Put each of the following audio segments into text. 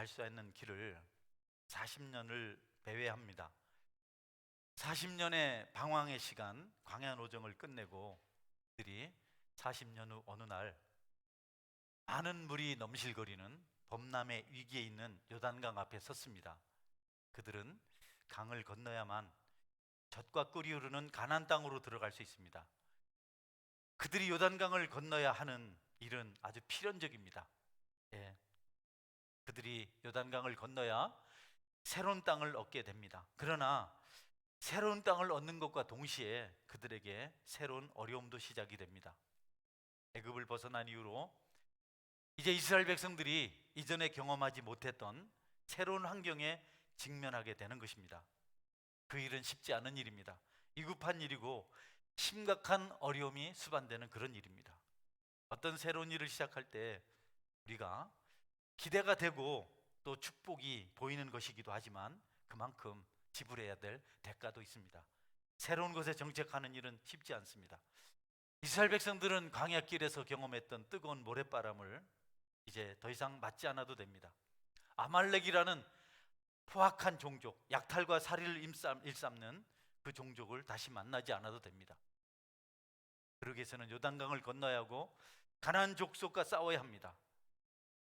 갈 수 있는 길을 40년을 배회합니다. 40년의 방황의 시간, 광야 노정을 끝내고 그들이 40년 후 어느 날 많은 물이 넘실거리는 범람의 위기에 있는 요단강 앞에 섰습니다. 그들은 강을 건너야만 젖과 꿀이 흐르는 가나안 땅으로 들어갈 수 있습니다. 그들이 요단강을 건너야 하는 일은 아주 필연적입니다. 예, 그들이 요단강을 건너야 새로운 땅을 얻게 됩니다. 그러나 새로운 땅을 얻는 것과 동시에 그들에게 새로운 어려움도 시작이 됩니다. 애굽을 벗어난 이후로 이제 이스라엘 백성들이 이전에 경험하지 못했던 새로운 환경에 직면하게 되는 것입니다. 그 일은 쉽지 않은 일입니다. 위급한 일이고 심각한 어려움이 수반되는 그런 일입니다. 어떤 새로운 일을 시작할 때 우리가 기대가 되고 또 축복이 보이는 것이기도 하지만 그만큼 지불해야 될 대가도 있습니다. 새로운 곳에 정착하는 일은 쉽지 않습니다. 이스라엘 백성들은 광야길에서 경험했던 뜨거운 모래바람을 이제 더 이상 맞지 않아도 됩니다. 아말렉이라는 포악한 종족, 약탈과 살인을 일삼는 그 종족을 다시 만나지 않아도 됩니다. 그러기 위해서는 요단강을 건너야 하고 가나안 족속과 싸워야 합니다.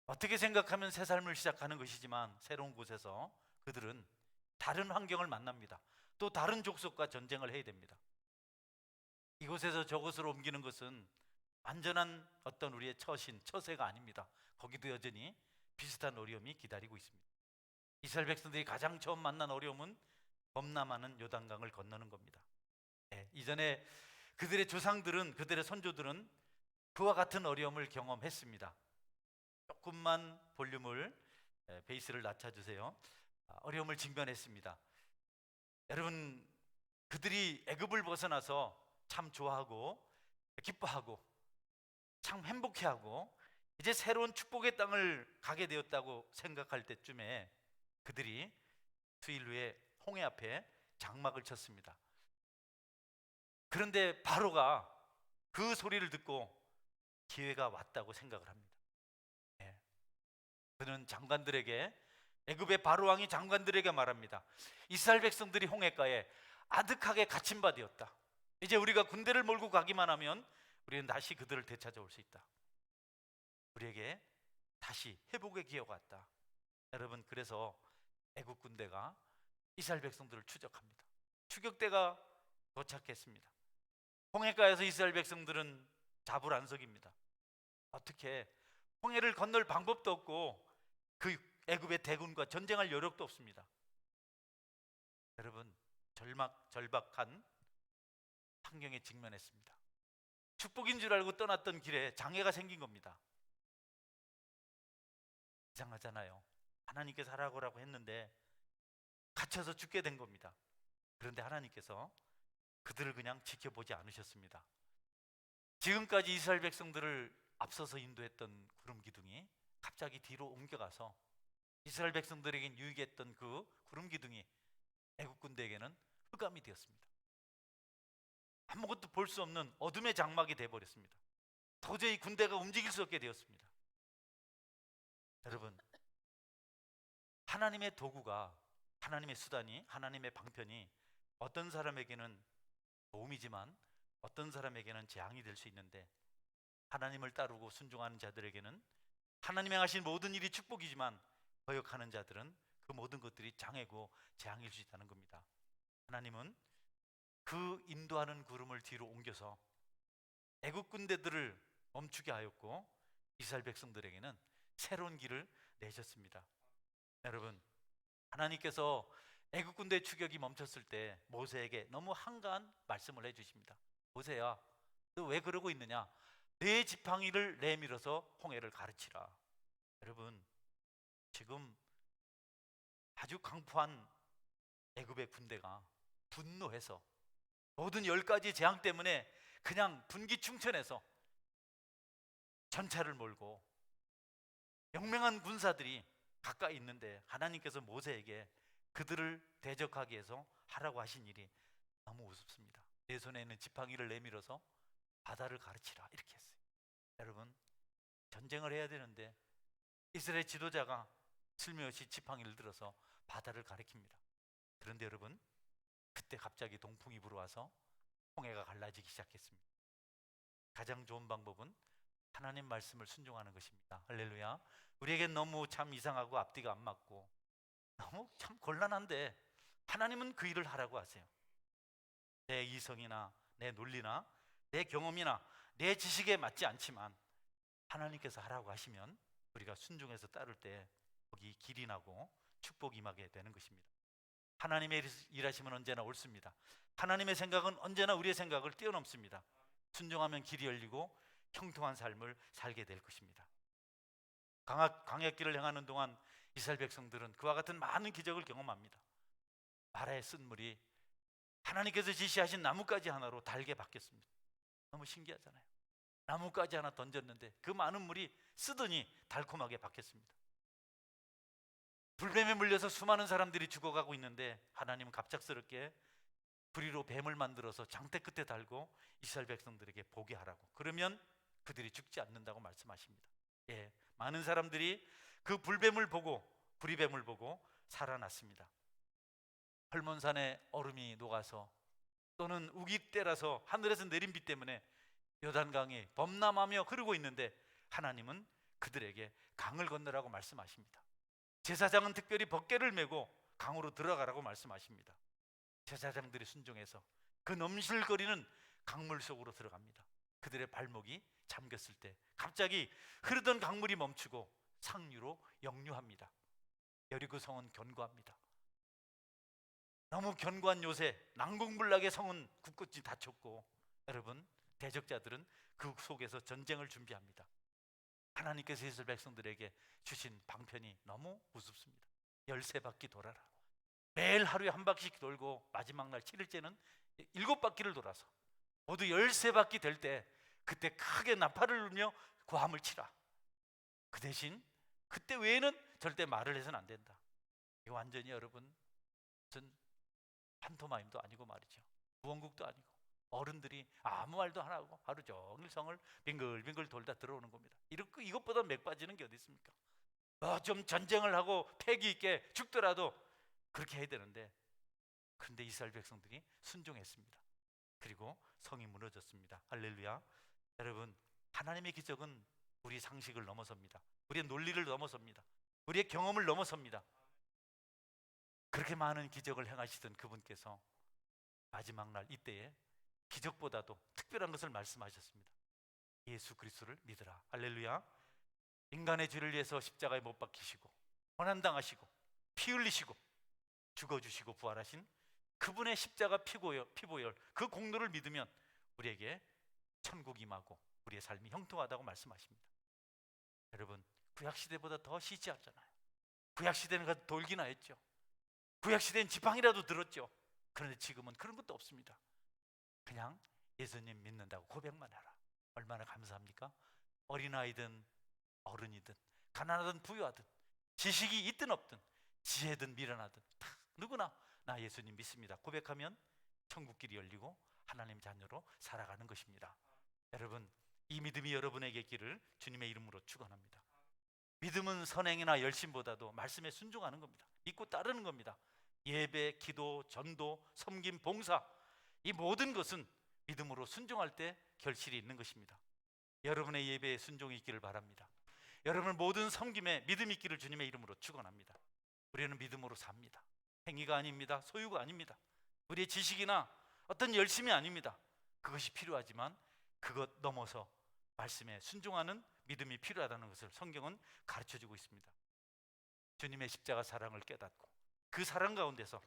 어떻게 생각하면 새 삶을 시작하는 것이지만 새로운 곳에서 그들은 다른 환경을 만납니다. 또 다른 족속과 전쟁을 해야 됩니다. 이곳에서 저곳으로 옮기는 것은 완전한 어떤 우리의 처세가 아닙니다. 거기도 여전히 비슷한 어려움이 기다리고 있습니다. 이스라엘 백성들이 가장 처음 만난 어려움은 범람하는 요단강을 건너는 겁니다. 이전에 그들의 조상들은, 그들의 선조들은 그와 같은 어려움을 경험했습니다. 조금만 볼륨을, 베이스를 낮춰주세요. 어려움을 직면했습니다. 여러분, 그들이 애굽을 벗어나서 참 좋아하고 기뻐하고 참 행복해하고 이제 새로운 축복의 땅을 가게 되었다고 생각할 때쯤에 그들이 수일 후에 홍해 앞에 장막을 쳤습니다. 그런데 바로가 그 소리를 듣고 기회가 왔다고 생각을 합니다. 그는 장관들에게, 애굽의 바로 왕이 장관들에게 말합니다. 이스라엘 백성들이 홍해가에 아득하게 갇힌 바 되었다. 이제 우리가 군대를 몰고 가기만 하면 우리는 다시 그들을 되찾아올 수 있다. 우리에게 다시 회복의 기회가 왔다. 여러분, 그래서 애국 군대가 이스라엘 백성들을 추적합니다. 추격대가 도착했습니다. 홍해가에서 이스라엘 백성들은 자불안석입니다. 어떻게 홍해를 건널 방법도 없고 그 애굽의 대군과 전쟁할 여력도 없습니다. 여러분, 절박한 환경에 직면했습니다. 축복인 줄 알고 떠났던 길에 장애가 생긴 겁니다. 이상하잖아요. 하나님께서 하라고 했는데 갇혀서 죽게 된 겁니다. 그런데 하나님께서 그들을 그냥 지켜보지 않으셨습니다. 지금까지 이스라엘 백성들을 앞서서 인도했던 구름 기둥이 갑자기 뒤로 옮겨가서 이스라엘 백성들에겐 유익했던 그 구름 기둥이 애국 군대에게는 흑암이 되었습니다. 아무것도 볼 수 없는 어둠의 장막이 되어버렸습니다. 도저히 군대가 움직일 수 없게 되었습니다. 여러분, 하나님의 도구가, 하나님의 수단이, 하나님의 방편이 어떤 사람에게는 도움이지만 어떤 사람에게는 재앙이 될 수 있는데, 하나님을 따르고 순종하는 자들에게는 하나님이 하신 모든 일이 축복이지만 거역하는 자들은 그 모든 것들이 장애고 재앙일 수 있다는 겁니다. 하나님은 그 인도하는 구름을 뒤로 옮겨서 애국 군대들을 멈추게 하였고 이스라엘 백성들에게는 새로운 길을 내셨습니다. 여러분, 하나님께서 애국 군대 추격이 멈췄을 때 모세에게 너무 한가한 말씀을 해주십니다. 모세야, 너 왜 그러고 있느냐? 내 지팡이를 내밀어서 홍해를 가르치라. 여러분, 지금 아주 강포한 애굽의 군대가 분노해서 모든 10가지 재앙 때문에 그냥 분기충천해서 전차를 몰고 영맹한 군사들이 가까이 있는데 하나님께서 모세에게 그들을 대적하기 위해서 하라고 하신 일이 너무 우습습니다. 내 손에 있는 지팡이를 내밀어서 바다를 가르치라, 이렇게 했어요. 여러분, 전쟁을 해야 되는데 이스라엘 지도자가 슬며시 지팡이를 들어서 바다를 가리킵니다. 그런데 여러분, 그때 갑자기 동풍이 불어와서 홍해가 갈라지기 시작했습니다. 가장 좋은 방법은 하나님 말씀을 순종하는 것입니다. 할렐루야. 우리에겐 너무 참 이상하고 앞뒤가 안 맞고 너무 참 곤란한데 하나님은 그 일을 하라고 하세요. 내 이성이나 내 논리나 내 경험이나 내 지식에 맞지 않지만 하나님께서 하라고 하시면 우리가 순종해서 따를 때 거기 길이 나고 축복이 임하게 되는 것입니다. 하나님의 일하심은 언제나 옳습니다. 하나님의 생각은 언제나 우리의 생각을 뛰어넘습니다. 순종하면 길이 열리고 형통한 삶을 살게 될 것입니다. 광야길을 행하는 동안 이스라엘 백성들은 그와 같은 많은 기적을 경험합니다. 바다의 쓴물이 하나님께서 지시하신 나뭇가지 하나로 달게 바뀌었습니다. 너무 신기하잖아요. 나뭇가지 하나 던졌는데 그 많은 물이 쓰더니 달콤하게 바뀌었습니다. 불뱀에 물려서 수많은 사람들이 죽어가고 있는데 하나님은 갑작스럽게 불의로 뱀을 만들어서 장대 끝에 달고 이스라엘 백성들에게 보게 하라고, 그러면 그들이 죽지 않는다고 말씀하십니다. 예, 많은 사람들이 그 불뱀을 보고, 불의뱀을 보고 살아났습니다. 헐몬산에 얼음이 녹아서 또는 우깃때라서 하늘에서 내린 비 때문에 요단강이 범람하며 흐르고 있는데 하나님은 그들에게 강을 건너라고 말씀하십니다. 제사장은 특별히 벗개를 메고 강으로 들어가라고 말씀하십니다. 제사장들이 순종해서 그 넘실거리는 강물 속으로 들어갑니다. 그들의 발목이 잠겼을 때 갑자기 흐르던 강물이 멈추고 상류로 역류합니다. 여리고 성은 견고합니다. 너무 견고한 요새 난공불락의 성은 굳굳이 닫혔고, 여러분, 대적자들은 그 속에서 전쟁을 준비합니다. 하나님께서 이스라엘 백성들에게 주신 방편이 너무 우습습니다. 13바퀴 돌아라. 매일 하루에 한 바퀴씩 돌고 마지막 날 7일째는 7바퀴를 돌아서 모두 13바퀴 될 때 그때 크게 나팔을 울며 고함을 치라. 그 대신 그때 외에는 절대 말을 해서는 안 된다. 이거 완전히 여러분 무슨 판토마임도 아니고 말이죠. 무언국도 아니고 어른들이 아무 말도 안 하고 하루 종일 성을 빙글빙글 돌다 들어오는 겁니다. 이것보다 맥 빠지는 게 어디 있습니까? 좀 전쟁을 하고 패기 있게 죽더라도 그렇게 해야 되는데, 그런데 이스라엘 백성들이 순종했습니다. 그리고 성이 무너졌습니다. 할렐루야. 여러분, 하나님의 기적은 우리 상식을 넘어섭니다. 우리의 논리를 넘어섭니다. 우리의 경험을 넘어섭니다. 그렇게 많은 기적을 행하시던 그분께서 마지막 날 이때에 기적보다도 특별한 것을 말씀하셨습니다. 예수 그리스도를 믿으라. 할렐루야. 인간의 죄를 위해서 십자가에 못 박히시고 고난당하시고 피 흘리시고 죽어주시고 부활하신 그분의 십자가 피보혈 그 공로를 믿으면 우리에게 천국이 임하고 우리의 삶이 형통하다고 말씀하십니다. 여러분, 구약시대보다 더 시시하잖아요. 구약시대는 돌기나 했죠. 구약시대는 지팡이라도 들었죠. 그런데 지금은 그런 것도 없습니다. 그냥 예수님 믿는다고 고백만 해라. 얼마나 감사합니까? 어린아이든 어른이든 가난하든 부유하든 지식이 있든 없든 지혜든 미련하든 다 누구나 나 예수님 믿습니다 고백하면 천국길이 열리고 하나님 자녀로 살아가는 것입니다. 여러분, 이 믿음이 여러분에게 있기를 주님의 이름으로 축원합니다. 믿음은 선행이나 열심보다도 말씀에 순종하는 겁니다. 믿고 따르는 겁니다. 예배, 기도, 전도, 섬김, 봉사, 이 모든 것은 믿음으로 순종할 때 결실이 있는 것입니다. 여러분의 예배에 순종이 있기를 바랍니다. 여러분 모든 섬김에 믿음이 있기를 주님의 이름으로 축원합니다. 우리는 믿음으로 삽니다. 행위가 아닙니다. 소유가 아닙니다. 우리의 지식이나 어떤 열심이 아닙니다. 그것이 필요하지만 그것 넘어서 말씀에 순종하는 믿음이 필요하다는 것을 성경은 가르쳐주고 있습니다. 주님의 십자가 사랑을 깨닫고 그 사랑 가운데서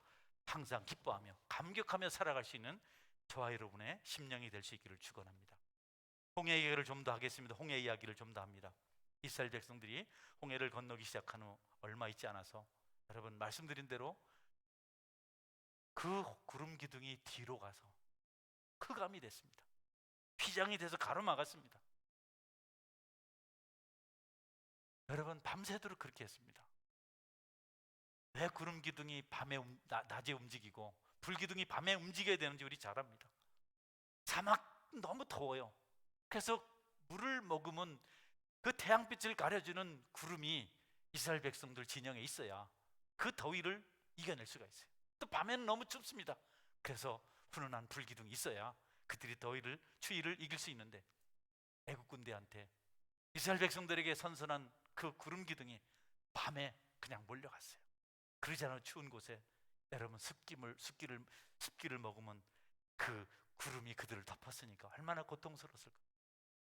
항상 기뻐하며 감격하며 살아갈 수 있는 저와 여러분의 심령이 될 수 있기를 축원합니다. 홍해 이야기를 좀 더 하겠습니다. 홍해 이야기를 좀 더 합니다. 이스라엘 백성들이 홍해를 건너기 시작한 후 얼마 있지 않아서 여러분 말씀드린 대로 그 구름 기둥이 뒤로 가서 흑암이 됐습니다. 휘장이 돼서 가로막았습니다. 여러분 밤새도록 그렇게 했습니다. 왜 구름 기둥이 낮에 움직이고 불 기둥이 밤에 움직여야 되는지 우리 잘 압니다. 사막 너무 더워요. 그래서 물을 머금은 그 태양빛을 가려주는 구름이 이스라엘 백성들 진영에 있어야 그 더위를 이겨낼 수가 있어요. 또 밤에는 너무 춥습니다. 그래서 훈훈한 불기둥이 있어야 그들이 추위를 이길 수 있는데, 애국 군대한테 이스라엘 백성들에게 선선한 그 구름 기둥이 밤에 그냥 몰려갔어요. 그러지 않아 추운 곳에 여러분 습기를 머금은 그 구름이 그들을 덮었으니까 얼마나 고통스러웠을까.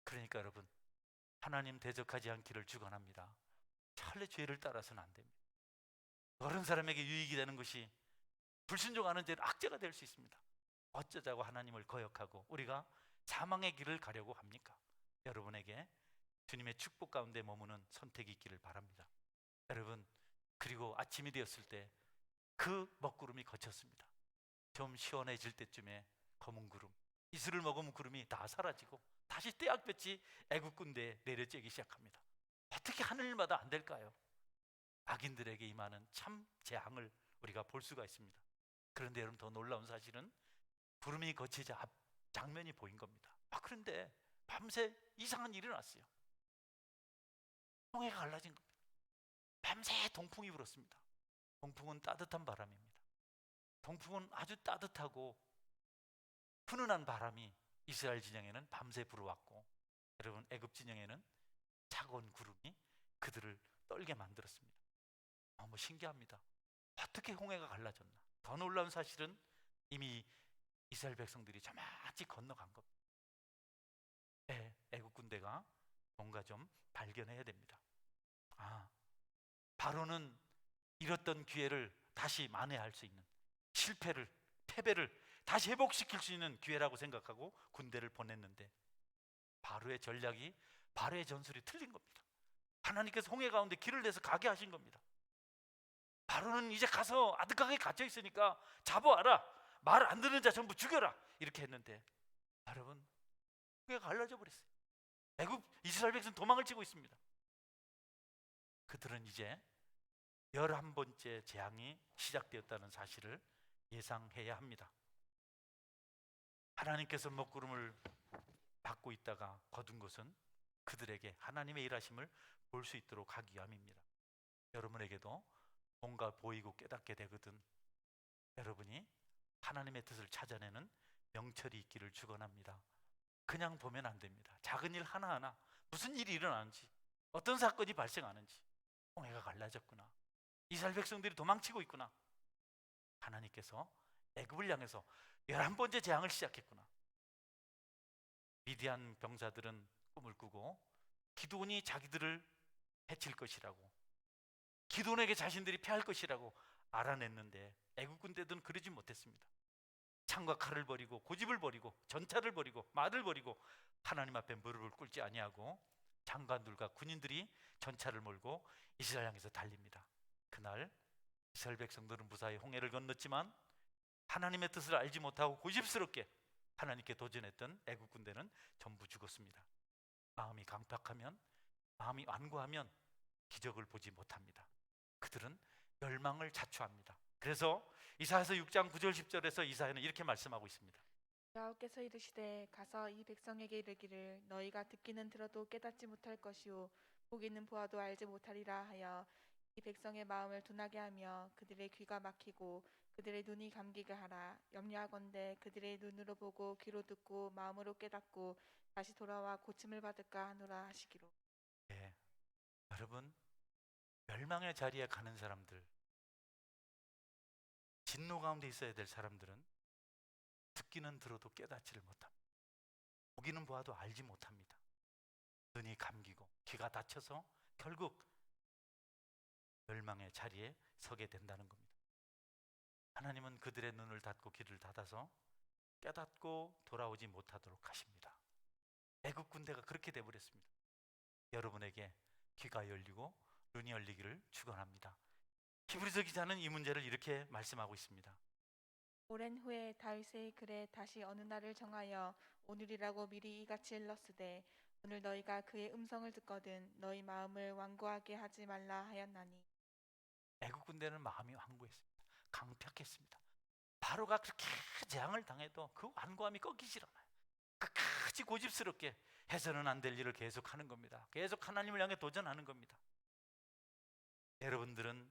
그러니까 여러분, 하나님 대적하지 않기를 축원합니다. 절대 죄를 따라서는 안 됩니다. 어른 사람에게 유익이 되는 것이 불순종하는 죄는 악죄가 될 수 있습니다. 어쩌자고 하나님을 거역하고 우리가 사망의 길을 가려고 합니까? 여러분에게 주님의 축복 가운데 머무는 선택이 있기를 바랍니다. 여러분, 그리고 아침이 되었을 때 그 먹구름이 거쳤습니다. 좀 시원해질 때쯤에 검은 구름, 이슬을 머금은 구름이 다 사라지고 다시 떼약볕이 애국 군대에 내려쬐기 시작합니다. 어떻게 하늘마다 안 될까요? 악인들에게 임하는 참 재앙을 우리가 볼 수가 있습니다. 그런데 여러분, 더 놀라운 사실은 구름이 거치자 앞 장면이 보인 겁니다. 그런데 밤새 이상한 일이 났어요. 홍해가 갈라진 겁니다. 밤새 동풍이 불었습니다. 동풍은 따뜻한 바람입니다. 동풍은 아주 따뜻하고 훈훈한 바람이 이스라엘 진영에는 밤새 불어왔고, 여러분, 애굽 진영에는 차가운 구름이 그들을 떨게 만들었습니다. 너무 신기합니다. 어떻게 홍해가 갈라졌나? 더 놀라운 사실은 이미 이스라엘 백성들이 저마치 건너간 겁니다. 애국 군대가 뭔가 좀 발견해야 됩니다. 바로는 잃었던 기회를 다시 만회할 수 있는, 패배를 다시 회복시킬 수 있는 기회라고 생각하고 군대를 보냈는데, 바로의 전략이, 바로의 전술이 틀린 겁니다. 하나님께서 홍해 가운데 길을 내서 가게 하신 겁니다. 바로는 이제 가서 아득하게 갇혀 있으니까 잡아와라, 말 안 듣는 자 전부 죽여라, 이렇게 했는데 여러분, 홍해가 갈라져 버렸어요. 이스라엘 백성 도망을 치고 있습니다. 그들은 이제 11번째 재앙이 시작되었다는 사실을 예상해야 합니다. 하나님께서 먹구름을 받고 있다가 거둔 것은 그들에게 하나님의 일하심을 볼 수 있도록 하기 위함입니다. 여러분에게도 뭔가 보이고 깨닫게 되거든 여러분이 하나님의 뜻을 찾아내는 명철이 있기를 축원합니다. 그냥 보면 안 됩니다. 작은 일 하나하나, 무슨 일이 일어나는지, 어떤 사건이 발생하는지, 홍해가 갈라졌구나, 이스라엘 백성들이 도망치고 있구나, 하나님께서 애굽을 향해서 11번째 재앙을 시작했구나. 미디안 병사들은 꿈을 꾸고 기드온이 자기들을 해칠 것이라고, 기드온에게 자신들이 패할 것이라고 알아냈는데 애국 군대들은 그러지 못했습니다. 창과 칼을 버리고 고집을 버리고 전차를 버리고 말을 버리고 하나님 앞에 무릎을 꿇지 아니하고 장관들과 군인들이 전차를 몰고 이스라엘 향해서 달립니다. 그날 이스라엘 백성들은 무사히 홍해를 건넜지만 하나님의 뜻을 알지 못하고 고집스럽게 하나님께 도전했던 애국 군대는 전부 죽었습니다. 마음이 강팍하면, 마음이 완고하면 기적을 보지 못합니다. 그들은 멸망을 자초합니다. 그래서 이사야서 6장 9절 10절에서 이사야는 이렇게 말씀하고 있습니다. 여호와께서 이르시되 가서 이 백성에게 이르기를 너희가 듣기는 들어도 깨닫지 못할 것이요 보기는 보아도 알지 못하리라 하여 이 백성의 마음을 둔하게 하며 그들의 귀가 막히고 그들의 눈이 감기게 하라. 염려하건대 그들의 눈으로 보고 귀로 듣고 마음으로 깨닫고 다시 돌아와 고침을 받을까 하노라 하시기로. 네, 여러분, 멸망의 자리에 가는 사람들, 진노 가운데 있어야 될 사람들은 듣기는 들어도 깨닫지를 못합니다. 보기는 보아도 알지 못합니다. 눈이 감기고 귀가 닫혀서 결국 멸망의 자리에 서게 된다는 겁니다. 하나님은 그들의 눈을 닫고 귀를 닫아서 깨닫고 돌아오지 못하도록 하십니다. 애국 군대가 그렇게 되어버렸습니다. 여러분에게 귀가 열리고 눈이 열리기를 축원합니다. 히브리서 기자는 이 문제를 이렇게 말씀하고 있습니다. 오랜 후에 다윗의 글에 다시 어느 날을 정하여 오늘이라고 미리 이같이 일렀으되 오늘 너희가 그의 음성을 듣거든 너희 마음을 완고하게 하지 말라 하였나니. 애국 군대는 마음이 완고했습니다. 강팍했습니다. 바로가 그렇게 재앙을 당해도 그 완고함이 꺾이질 않아요. 끝까지 고집스럽게 해서는 안 될 일을 계속하는 겁니다. 계속 하나님을 향해 도전하는 겁니다. 여러분들은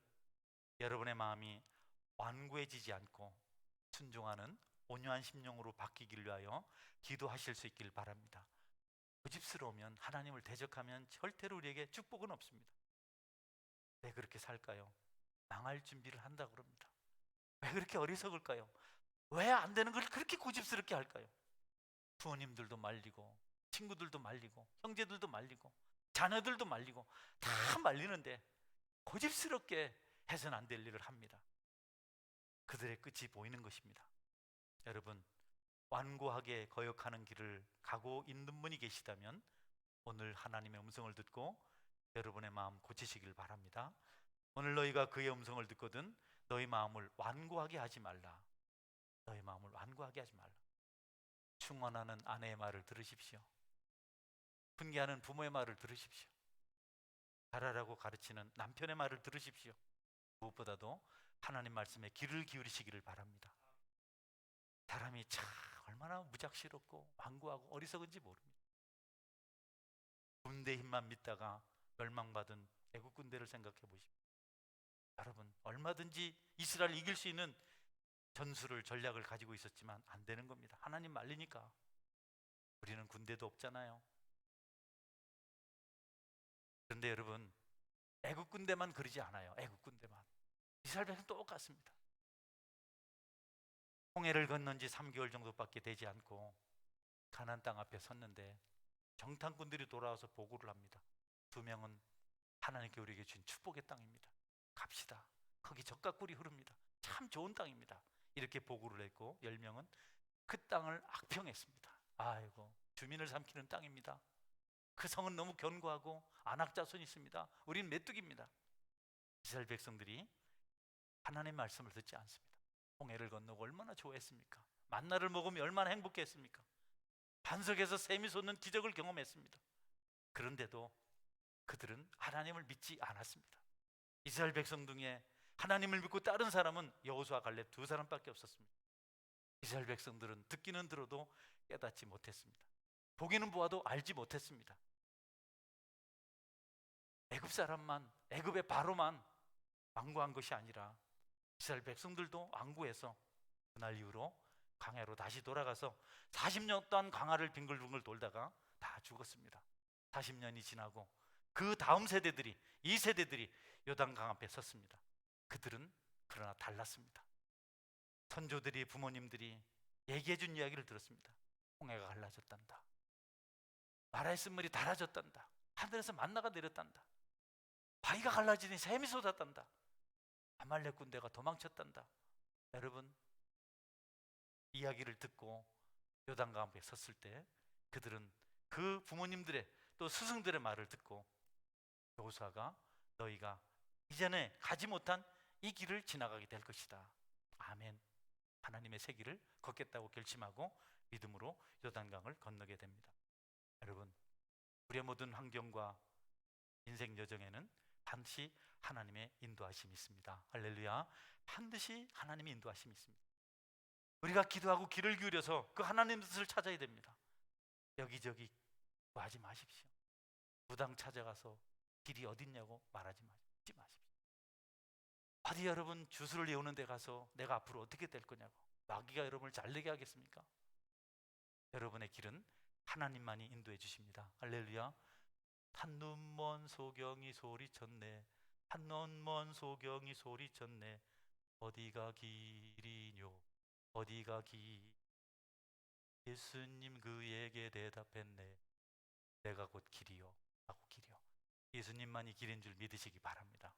여러분의 마음이 완고해지지 않고 순종하는 온유한 심령으로 바뀌기를 위하여 기도하실 수 있기를 바랍니다. 고집스러우면, 하나님을 대적하면 절대로 우리에게 축복은 없습니다. 왜 그렇게 살까요? 망할 준비를 한다 그럽니다. 왜 그렇게 어리석을까요? 왜 안 되는 걸 그렇게 고집스럽게 할까요? 부모님들도 말리고, 친구들도 말리고, 형제들도 말리고, 자녀들도 말리고, 다 말리는데 고집스럽게 해서는 안 될 일을 합니다. 그들의 끝이 보이는 것입니다. 여러분, 완고하게 거역하는 길을 가고 있는 분이 계시다면 오늘 하나님의 음성을 듣고 여러분의 마음 고치시길 바랍니다. 오늘 너희가 그의 음성을 듣거든 너희 마음을 완고하게 하지 말라. 너희 마음을 완고하게 하지 말라. 충원하는 아내의 말을 들으십시오. 훈계하는 부모의 말을 들으십시오. 잘하라고 가르치는 남편의 말을 들으십시오. 무엇보다도 하나님 말씀에 귀를 기울이시기를 바랍니다. 사람이 참 얼마나 무작시럽고 완고하고 어리석은지 모릅니다. 군대 힘만 믿다가 멸망받은 애국 군대를 생각해 보십시오. 여러분, 얼마든지 이스라엘 이길 수 있는 전술을 전략을 가지고 있었지만 안 되는 겁니다. 하나님 말리니까. 우리는 군대도 없잖아요. 그런데 여러분, 애국 군대만 그러지 않아요. 애국 군대만. 이스라엘 백성 똑같습니다. 홍해를 건넌 지 3개월 정도밖에 되지 않고 가나안 땅 앞에 섰는데 정탐꾼들이 돌아와서 보고를 합니다. 2명은 하나님께 우리에게 준 축복의 땅입니다. 갑시다. 거기 젖과 꿀이 흐릅니다. 참 좋은 땅입니다. 이렇게 보고를 했고 10명은 그 땅을 악평했습니다. 아이고, 주민을 삼키는 땅입니다. 그 성은 너무 견고하고 안악자손이 있습니다. 우린 메뚜기입니다. 이스라엘 백성들이 하나님의 말씀을 듣지 않습니다. 홍해를 건너고 얼마나 좋아했습니까? 만나를 먹으면 얼마나 행복했습니까? 반석에서 샘이 솟는 기적을 경험했습니다. 그런데도 그들은 하나님을 믿지 않았습니다. 이스라엘 백성 중에 하나님을 믿고 따른 사람은 여호수아 갈렙 2사람밖에 없었습니다. 이스라엘 백성들은 듣기는 들어도 깨닫지 못했습니다. 보기는 보아도 알지 못했습니다. 애굽 사람만, 애굽의 바로만 완고한 것이 아니라 이스라엘 백성들도 완고해서 그날 이후로 광야로 다시 돌아가서 40년 동안 광야를 빙글빙글 돌다가 다 죽었습니다. 40년이 지나고 그 다음 세대들이, 이 세대들이 요단강 앞에 섰습니다. 그들은 그러나 달랐습니다. 선조들이, 부모님들이 얘기해 준 이야기를 들었습니다. 홍해가 갈라졌단다. 나라의 쓴물이 달아졌단다. 하늘에서 만나가 내렸단다. 바위가 갈라지니 샘이 쏟았단다. 아말렉 군대가 도망쳤단다. 여러분, 이야기를 듣고 요단강 앞에 섰을 때 그들은 그 부모님들의 또 스승들의 말을 듣고 여호수아가 너희가 이전에 가지 못한 이 길을 지나가게 될 것이다. 아멘. 하나님의 새 길을 걷겠다고 결심하고 믿음으로 요단강을 건너게 됩니다. 여러분, 우리의 모든 환경과 인생 여정에는 반드시 하나님의 인도하심이 있습니다. 할렐루야. 반드시 하나님의 인도하심이 있습니다. 우리가 기도하고 귀를 기울여서 그 하나님의 뜻을 찾아야 됩니다. 여기저기 하지 마십시오. 무당 찾아가서 길이 어딨냐고 말하지 마십시오. 어디 여러분 주술을 외우는 데 가서 내가 앞으로 어떻게 될 거냐고 마귀가 여러분을 잘되게 하겠습니까? 여러분의 길은 하나님만이 인도해 주십니다. 할렐루야. 한눈먼 소경이 소리쳤네. 한눈먼 소경이 소리쳤네. 어디가 길이뇨? 어디가 길? 예수님 그에게 대답했네. 내가 곧 길이요. 하고 길이요. 예수님만이 길인 줄 믿으시기 바랍니다.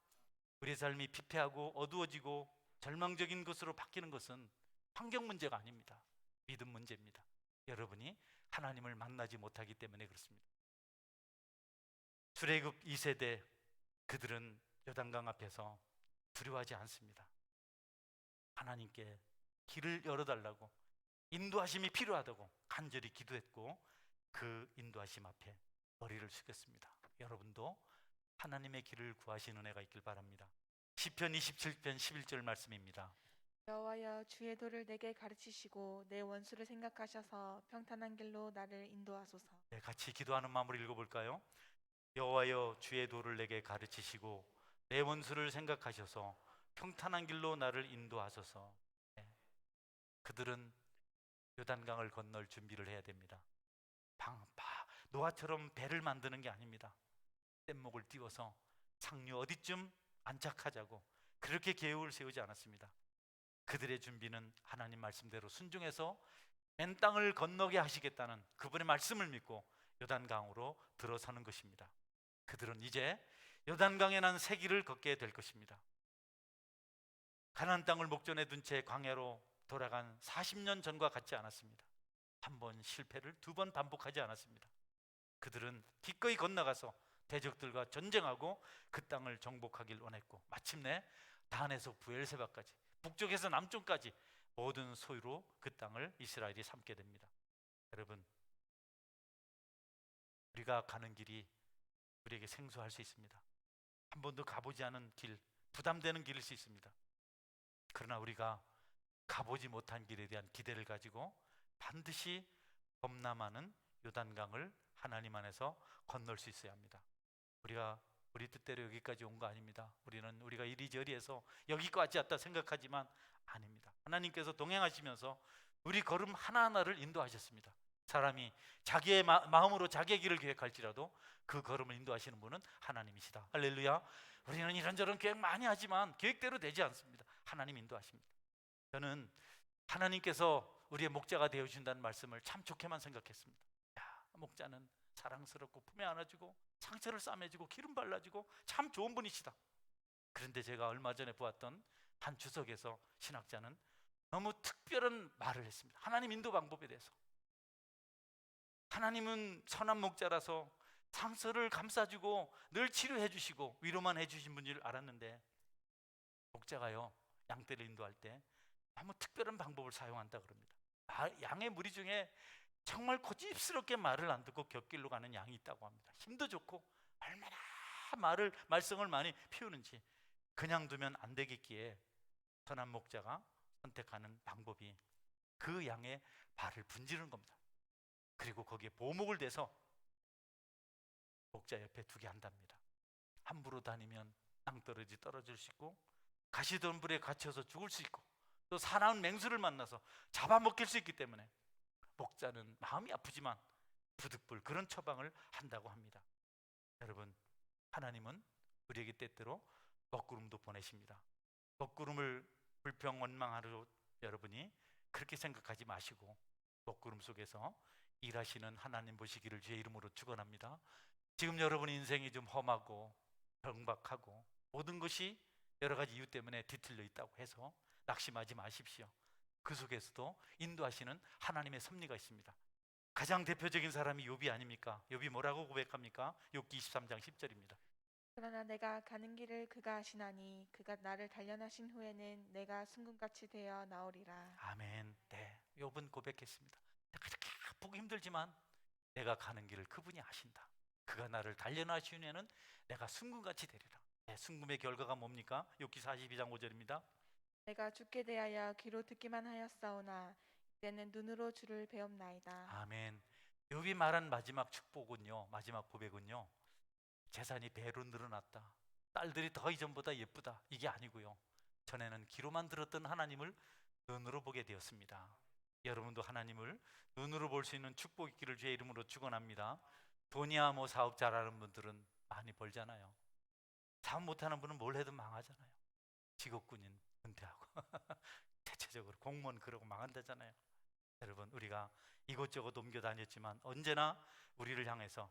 우리의 삶이 피폐하고 어두워지고 절망적인 것으로 바뀌는 것은 환경 문제가 아닙니다. 믿음 문제입니다. 여러분이 하나님을 만나지 못하기 때문에 그렇습니다. 출애굽 2세대 그들은 요단강 앞에서 두려워하지 않습니다. 하나님께 길을 열어달라고 인도하심이 필요하다고 간절히 기도했고 그 인도하심 앞에 머리를 숙였습니다. 여러분도 하나님의 길을 구하시는 은혜가 있길 바랍니다. 시편 27편 11절 말씀입니다. 여호와여 주의 도를 내게 가르치시고 내 원수를 생각하셔서 평탄한 길로 나를 인도하소서. 네, 같이 기도하는 마음으로 읽어볼까요? 여호와여 주의 도를 내게 가르치시고 내 원수를 생각하셔서 평탄한 길로 나를 인도하소서. 네. 그들은 요단강을 건널 준비를 해야 됩니다. 노아처럼 배를 만드는 게 아닙니다. 뗏목을 띄워서 상류 어디쯤 안착하자고 그렇게 계획을 세우지 않았습니다. 그들의 준비는 하나님 말씀대로 순종해서 맨 땅을 건너게 하시겠다는 그분의 말씀을 믿고 요단강으로 들어서는 것입니다. 그들은 이제 요단강에 난 새 길을 걷게 될 것입니다. 가나안 땅을 목전에 둔 채 광야로 돌아간 40년 전과 같지 않았습니다. 한 번 실패를 2번 반복하지 않았습니다. 그들은 기꺼이 건너가서 대적들과 전쟁하고 그 땅을 정복하길 원했고, 마침내 단에서 부엘세바까지, 북쪽에서 남쪽까지 모든 소유로 그 땅을 이스라엘이 삼게 됩니다. 여러분, 우리가 가는 길이 우리에게 생소할 수 있습니다. 한 번도 가보지 않은 길, 부담되는 길일 수 있습니다. 그러나 우리가 가보지 못한 길에 대한 기대를 가지고 반드시 범람하는 요단강을 하나님 안에서 건널 수 있어야 합니다. 우리가 우리 뜻대로 여기까지 온 거 아닙니다. 우리가 이리저리해서 여기까지 왔다 생각하지만 아닙니다. 하나님께서 동행하시면서 우리 걸음 하나하나를 인도하셨습니다. 사람이 자기의 마음으로 자기의 길을 계획할지라도 그 걸음을 인도하시는 분은 하나님이시다. 할렐루야. 우리는 이런저런 계획 많이 하지만 계획대로 되지 않습니다. 하나님 인도하십니다. 저는 하나님께서 우리의 목자가 되어주신다는 말씀을 참 좋게만 생각했습니다. 목자는 사랑스럽고 품에 안아주고 상처를 싸매주고 기름 발라주고 참 좋은 분이시다. 그런데 제가 얼마 전에 보았던 한 주석에서 신학자는 너무 특별한 말을 했습니다. 하나님 인도 방법에 대해서. 하나님은 선한 목자라서 상처를 감싸주고 늘 치료해 주시고 위로만 해주신 분인 줄 알았는데, 목자가요 양떼를 인도할 때 너무 특별한 방법을 사용한다 그럽니다. 양의 무리 중에 정말 고집스럽게 말을 안 듣고 곁길로 가는 양이 있다고 합니다. 힘도 좋고 얼마나 말썽을 많이 피우는지. 그냥 두면 안 되겠기에 선한 목자가 선택하는 방법이 그 양의 발을 분지르는 겁니다. 그리고 거기에 보목을 대서 목자 옆에 두게 한답니다. 함부로 다니면 낭떠러지 떨어질 수 있고 가시덤불에 갇혀서 죽을 수 있고 또 사나운 맹수를 만나서 잡아먹힐 수 있기 때문에 목자는 마음이 아프지만 부득불 그런 처방을 한다고 합니다. 여러분, 하나님은 우리에게 때때로 먹구름도 보내십니다. 먹구름을 불평 원망하러 여러분이 그렇게 생각하지 마시고 먹구름 속에서 일하시는 하나님 보시기를 주의 이름으로 축원합니다. 지금 여러분의 인생이 좀 험하고 병박하고 모든 것이 여러 가지 이유 때문에 뒤틀려 있다고 해서 낙심하지 마십시오. 그 속에서도 인도하시는 하나님의 섭리가 있습니다. 가장 대표적인 사람이 욥이 아닙니까? 욥이 뭐라고 고백합니까? 욥기 23장 10절입니다. 그러나 내가 가는 길을 그가 아시나니 그가 나를 단련하신 후에는 내가 순금같이 되어 나오리라. 아멘. 네, 욥은 고백했습니다. 내가 그렇게 보기 힘들지만 내가 가는 길을 그분이 아신다. 그가 나를 단련하신 후에는 내가 순금같이 되리라. 네, 순금의 결과가 뭡니까? 욥기 42장 5절입니다. 내가 주께 대하여 귀로 듣기만 하였사오나 이제는 눈으로 주를 배움나이다. 아멘. 욥이 말한 마지막 축복은요, 마지막 고백은요, 재산이 배로 늘어났다, 딸들이 더 이전보다 예쁘다, 이게 아니고요, 전에는 귀로만 들었던 하나님을 눈으로 보게 되었습니다. 여러분도 하나님을 눈으로 볼 수 있는 축복 있기를 주의 이름으로 축원합니다. 돈이야 뭐 사업 잘하는 분들은 많이 벌잖아요. 사업 못하는 분은 뭘 해도 망하잖아요. 직업군인 은퇴하고 대체적으로 공무원 그러고 망한다잖아요. 여러분, 우리가 이곳저곳 옮겨 다녔지만 언제나 우리를 향해서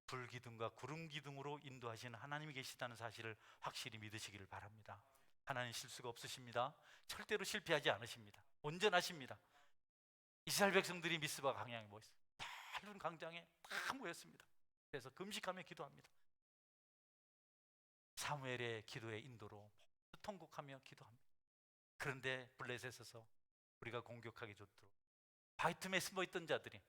불기둥과 구름기둥으로 인도하시는 하나님이 계시다는 사실을 확실히 믿으시기를 바랍니다. 하나님 실수가 없으십니다. 절대로 실패하지 않으십니다. 온전하십니다. 이스라엘 백성들이 미스바 광야에 모였어요. 넓은 광장에 다 모였습니다. 그래서 금식하며 기도합니다. 사무엘의 기도의 인도로 통곡하며 기도합니다. 그런데 블레셋에서 우리가 공격하기 좋도록 바이틈에 숨어있던 자들이,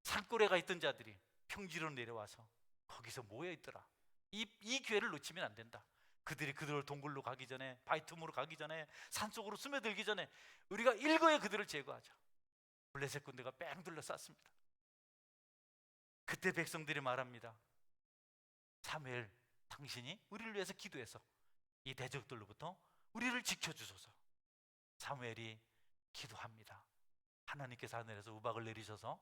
산골에 가 있던 자들이 평지로 내려와서 거기서 모여있더라. 이 기회를 놓치면 안 된다. 그들이 동굴로 가기 전에, 바이틈으로 가기 전에, 산속으로 스며들기 전에 우리가 일거에 그들을 제거하자. 블레셋 군대가 뺑 둘러쌌습니다. 그때 백성들이 말합니다. 사무엘, 당신이 우리를 위해서 기도해서 이 대적들로부터 우리를 지켜주소서. 사무엘이 기도합니다. 하나님께서 하늘에서 우박을 내리셔서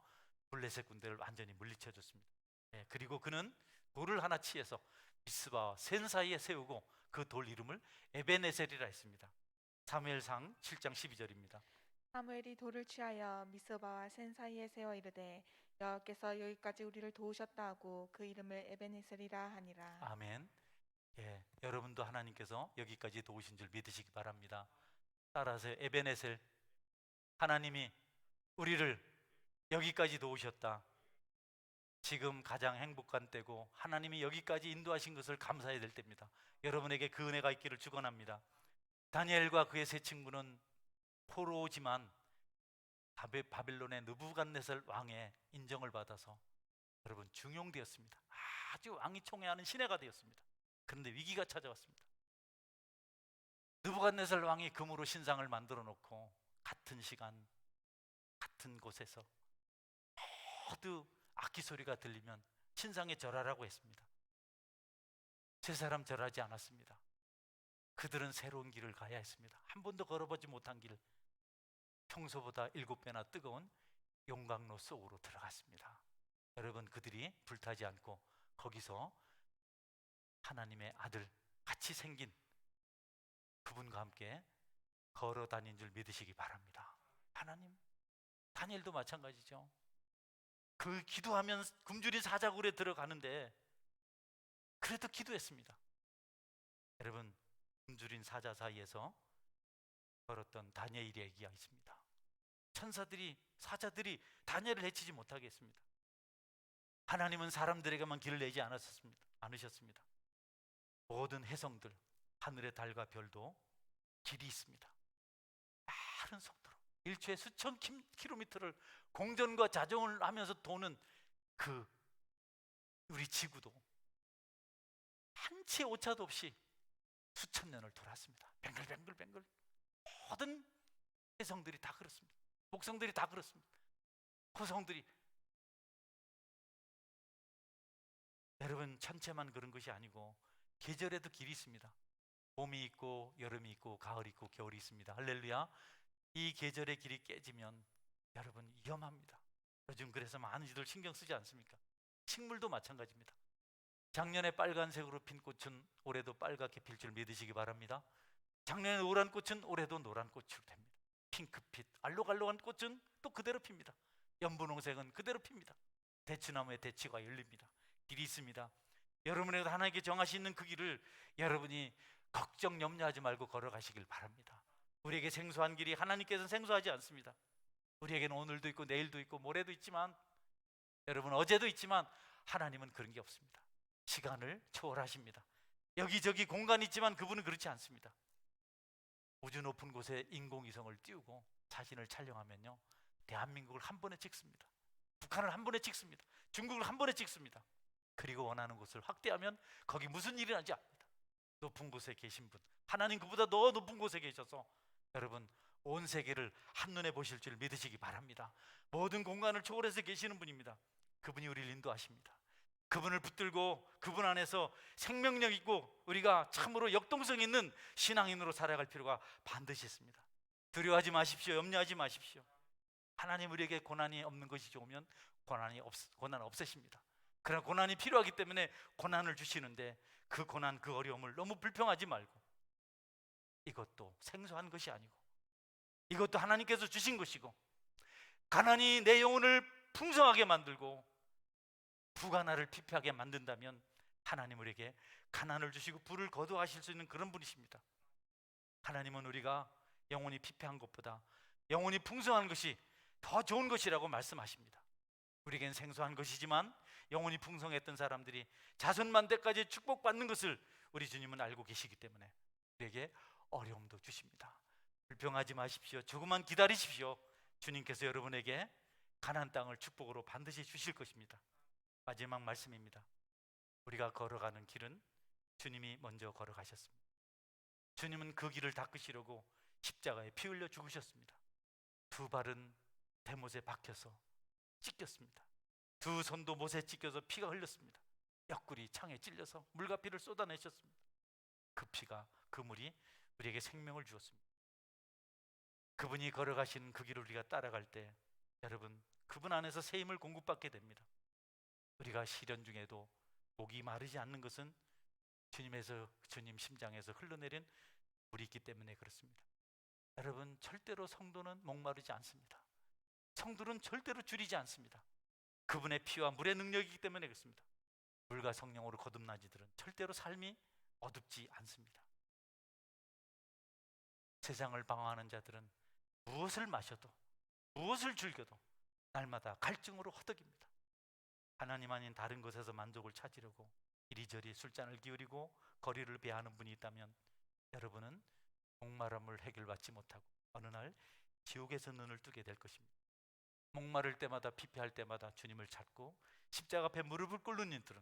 블레셋 군대를 완전히 물리쳐 줬습니다. 예, 그리고 그는 돌을 하나 치해서 미스바와 센 사이에 세우고 그 돌 이름을 에베네셀이라 했습니다. 사무엘상 7장 12절입니다. 사무엘이 돌을 취하여 미스바와 센 사이에 세워 이르되 여호와께서 여기까지 우리를 도우셨다 하고 그 이름을 에베네셀이라 하니라. 아멘. 예, 여러분도 하나님께서 여기까지 도우신 줄 믿으시기 바랍니다. 따라서 에베네셀, 하나님이 우리를 여기까지 도우셨다. 지금 가장 행복한 때고 하나님이 여기까지 인도하신 것을 감사해야 될 때입니다. 여러분에게 그 은혜가 있기를 축원합니다. 다니엘과 그의 세 친구는 포로지만 바벨론의 느부갓네살 왕의 인정을 받아서 여러분 중용되었습니다. 아주 왕이 총애하는 시내가 되었습니다. 그런데 위기가 찾아왔습니다. 느부갓네살 왕이 금으로 신상을 만들어 놓고 같은 시간 같은 곳에서 모두 악기 소리가 들리면 신상에 절하라고 했습니다. 세 사람 절하지 않았습니다. 그들은 새로운 길을 가야 했습니다. 한 번도 걸어보지 못한 길, 평소보다 7배나 뜨거운 용광로 속으로 들어갔습니다. 여러분, 그들이 불타지 않고 거기서 하나님의 아들 같이 생긴 그분과 함께 걸어 다닌 줄 믿으시기 바랍니다. 하나님, 다니엘도 마찬가지죠. 그 기도하면 굶주린 사자굴에 들어가는데 그래도 기도했습니다. 여러분, 굶주린 사자 사이에서 걸었던 다니엘의 얘기가 있습니다. 사자들이 다니엘을 해치지 못하게 했습니다. 하나님은 사람들에게만 길을 내지 않으셨습니다. 모든 해성들, 하늘의 달과 별도 길이 있습니다. 빠른 속도로 일초에 수천 킬로미터를 공전과 자정을 하면서 도는 그 우리 지구도 한 치의 오차도 없이 수천 년을 돌았습니다. 뱅글뱅글 모든 해성들이 다 그렇습니다. 목성들이 다 그렇습니다. 토성들이. 여러분, 천체만 그런 것이 아니고 계절에도 길이 있습니다. 봄이 있고 여름이 있고 가을이 있고 겨울이 있습니다. 할렐루야. 이 계절의 길이 깨지면 여러분 위험합니다. 요즘 그래서 많은 이들 신경 쓰지 않습니까? 식물도 마찬가지입니다. 작년에 빨간색으로 핀 꽃은 올해도 빨갛게 필 줄 믿으시기 바랍니다. 작년에 노란 꽃은 올해도 노란 꽃으로 됩니다. 핑크빛, 알록알록한 꽃은 또 그대로 핍니다. 연분홍색은 그대로 핍니다. 대추나무에 대추가 열립니다. 길이 있습니다. 여러분에게 하나님께 정하시는 그 길을 여러분이 걱정 염려하지 말고 걸어가시길 바랍니다. 우리에게 생소한 길이 하나님께서는 생소하지 않습니다. 우리에게는 오늘도 있고 내일도 있고 모레도 있지만, 여러분 어제도 있지만 하나님은 그런 게 없습니다. 시간을 초월하십니다. 여기저기 공간이 있지만 그분은 그렇지 않습니다. 우주 높은 곳에 인공위성을 띄우고 사진을 촬영하면요, 대한민국을 한 번에 찍습니다. 북한을 한 번에 찍습니다. 중국을 한 번에 찍습니다. 그리고 원하는 곳을 확대하면 거기 무슨 일이 나는지 압니다. 높은 곳에 계신 분, 하나님 그보다 더 높은 곳에 계셔서 여러분 온 세계를 한눈에 보실 줄 믿으시기 바랍니다. 모든 공간을 초월해서 계시는 분입니다. 그분이 우리를 인도하십니다. 그분을 붙들고 그분 안에서 생명력 있고 우리가 참으로 역동성 있는 신앙인으로 살아갈 필요가 반드시 있습니다. 두려워하지 마십시오. 염려하지 마십시오. 하나님 우리에게 고난이 없는 것이 좋으면 고난 없으십니다. 그러나 고난이 필요하기 때문에 고난을 주시는데 그 고난, 그 어려움을 너무 불평하지 말고, 이것도 생소한 것이 아니고 이것도 하나님께서 주신 것이고, 가난이 내 영혼을 풍성하게 만들고 부가나를 피폐하게 만든다면 하나님 우리에게 가난을 주시고 부를 거두하실 수 있는 그런 분이십니다. 하나님은 우리가 영혼이 피폐한 것보다 영혼이 풍성한 것이 더 좋은 것이라고 말씀하십니다. 우리에겐 생소한 것이지만 영혼이 풍성했던 사람들이 자손만대까지 축복받는 것을 우리 주님은 알고 계시기 때문에 우리에게 어려움도 주십니다. 불평하지 마십시오. 조금만 기다리십시오. 주님께서 여러분에게 가나안 땅을 축복으로 반드시 주실 것입니다. 마지막 말씀입니다. 우리가 걸어가는 길은 주님이 먼저 걸어가셨습니다. 주님은 그 길을 닦으시려고 십자가에 피 흘려 죽으셨습니다. 두 발은 대못에 박혀서 찢겼습니다. 두 손도 못에 찢겨서 피가 흘렸습니다. 옆구리 창에 찔려서 물과 피를 쏟아내셨습니다. 그 피가 그 물이 우리에게 생명을 주었습니다. 그분이 걸어가신 그 길을 우리가 따라갈 때 여러분, 그분 안에서 새 힘을 공급받게 됩니다. 우리가 시련 중에도 목이 마르지 않는 것은 주님 심장에서 흘러내린 물이 있기 때문에 그렇습니다. 여러분, 절대로 성도는 목마르지 않습니다. 성도는 절대로 줄이지 않습니다. 그분의 피와 물의 능력이기 때문에 그렇습니다. 물과 성령으로 거듭난 이들은 절대로 삶이 어둡지 않습니다. 세상을 방황하는 자들은 무엇을 마셔도 무엇을 즐겨도 날마다 갈증으로 허덕입니다. 하나님 아닌 다른 것에서 만족을 찾으려고 이리저리 술잔을 기울이고 거리를 배하는 분이 있다면 여러분은 목마름을 해결받지 못하고 어느 날 지옥에서 눈을 뜨게 될 것입니다. 목마를 때마다 피폐할 때마다 주님을 찾고 십자가 앞에 무릎을 꿇는 이들은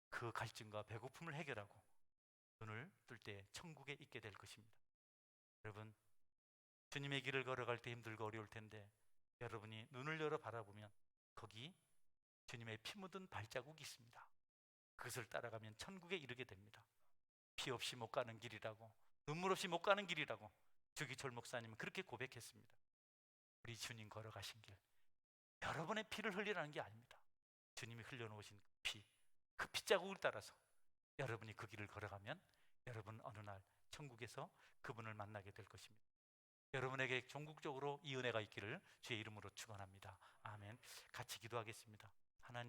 그 갈증과 배고픔을 해결하고 눈을 뜰 때 천국에 있게 될 것입니다. 여러분, 주님의 길을 걸어갈 때 힘들고 어려울 텐데 여러분이 눈을 열어 바라보면 거기 주님의 피 묻은 발자국이 있습니다. 그것을 따라가면 천국에 이르게 됩니다. 피 없이 못 가는 길이라고, 눈물 없이 못 가는 길이라고 주기철 목사님은 그렇게 고백했습니다. 우리 주님 걸어가신 길, 여러분의 피를 흘리라는 게 아닙니다. 주님이 흘려놓으신 피, 그 핏자국을 따라서 여러분이 그 길을 걸어가면 여러분 어느 날 천국에서 그분을 만나게 될 것입니다. 여러분에게 전국적으로 이 은혜가 있기를 주의 이름으로 축원합니다. 아멘. 같이 기도하겠습니다. 하나님